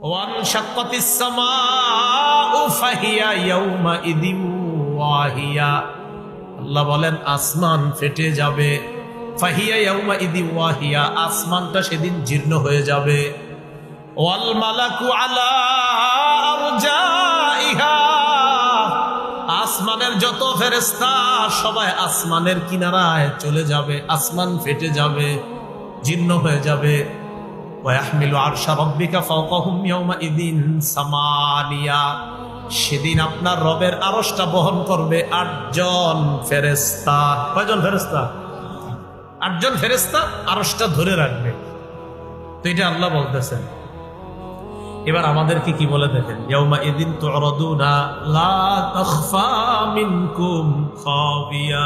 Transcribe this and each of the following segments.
ওয়ানশাক্কাতিস সামাউ ফাহিয়া ইয়াউমাইযিন ওয়াহিয়া। আল্লাহ বলেন আসমান ফেটে যাবে। ফাহিয়া ইয়াউমাইযিন ওয়াহিয়া, আসমানটা সেদিন জীর্ণ হয়ে যাবে। ওয়াল মালাকু আলা আরজাইহা, আসমানের যত ফেরেশতা সবাই আসমানের কিনারায় চলে যাবে। আসমান ফেটে যাবে, জীর্ণ হয়ে যাবে। ওয়াহমিলু আরশা রাব্বিকা ফাওকাহুম ইয়াউমাইযিন সামানিয়া, সেদিন আপনার রবের আরশটা বহন করবে 8 জন ফেরেশতা। কয়জন ফেরেশতা? 8 জন ফেরেশতা আরশটা ধরে রাখবে। তো এটা আল্লাহ বলতেছেন। এবার আমাদেরকে কি বলে দেখেন, ইয়াউমাইযিন তু'রাদুনা লা তাখফা মিনকুম খাফিয়া।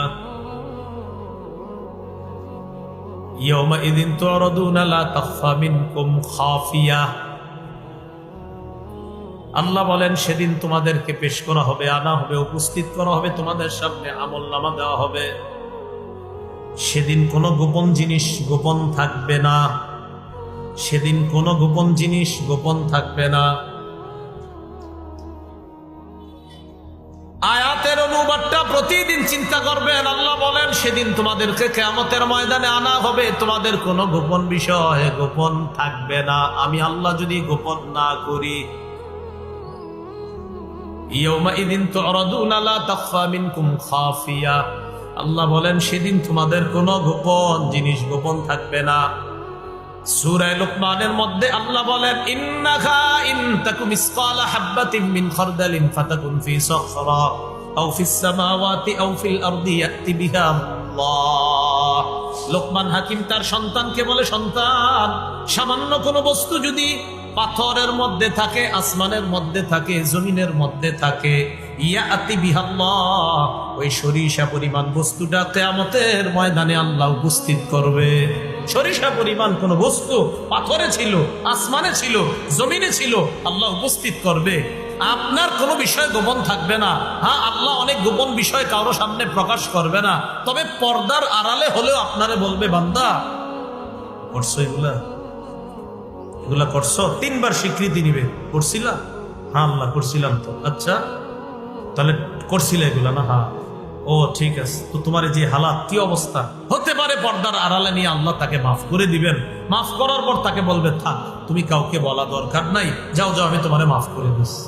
ইয়াউমাইযিন তু'রাদুনা লা তাখফা মিনকুম খাফিয়া। আল্লাহ বলেন সেদিন তোমাদেরকে পেশ করা হবে, আনা হবে, উপস্থিত করা হবে, তোমাদের সামনে আমলনামা দেওয়া হবে। সেদিন কোনো গোপন জিনিস গোপন থাকবে না। সেদিন কোনো গোপন জিনিস গোপন থাকবে না। আয়াতের অনুবাদটা প্রতিদিন চিন্তা করবেন। আল্লাহ বলেন সেদিন তোমাদেরকে কিয়ামতের ময়দানে আনা হবে, তোমাদের কোনো গোপন বিষয় গোপন থাকবে না, আমি আল্লাহ যদি গোপন না করি। ইয়াউমাইযিন তু'রাদুনা লা তাখফা মিনকুম খাফিয়া, আল্লাহ বলেন সেদিন তোমাদের কোনো গোপন জিনিস গোপন থাকবে না। সূরা লুকমানের মধ্যে আল্লাহ বলেন ইন্নাকা ইন তাকুম মিসকালা হাববাতিন মিন খারদালিন ফাতাকুন ফি সাখরা আও ফিস সামাওয়াতি আও ফিল আরদি ইয়াতি বিহা আল্লাহ। লোকমান হাকিম তার সন্তানকে বলে, সন্তান, সামান্য কোনো বস্তু যদি পাথরের মধ্যে থাকে, আসমানের মধ্যে থাকে, জমিনের মধ্যে থাকে, ইয়াতি বিহা আল্লাহ, ওই সরিষা পরিমাণ বস্তুটা কিয়ামতের ময়দানে আল্লাহ উপস্থিত করবে। সরিষা পরিমাণ কোন বস্তু পাথরে ছিল, আসমানে ছিল, জমিনে ছিল, আল্লাহ উপস্থিত করবে। আপনার কোনো বিষয় গোপন থাকবে না। হ্যাঁ, আল্লাহ অনেক গোপন বিষয় কারো সামনে প্রকাশ করবে না, তবে পর্দার আড়ালে হলেও আপনারে বলবে, বান্দা করছো এগুলা, এগুলা করছো। 3 বার স্বীকৃতি নিবে, করছিলা? হ্যাঁ আল্লাহ করছিলাম তো। আচ্ছা তাহলে করছিলে এগুলা না? হ্যাঁ। ও ঠিক আছে, তো তোমার যে হালাত, কি অবস্থা হতে পারে, পর্দার আড়ালে নিয়ে আল্লাহ তাকে মাফ করে দিবেন। মাফ করার পর তাকে বলবে, থাক, তুমি কাউকে বলা দরকার নাই, যাও যাও, আমি তোমারে মাফ করে দিচ্ছি।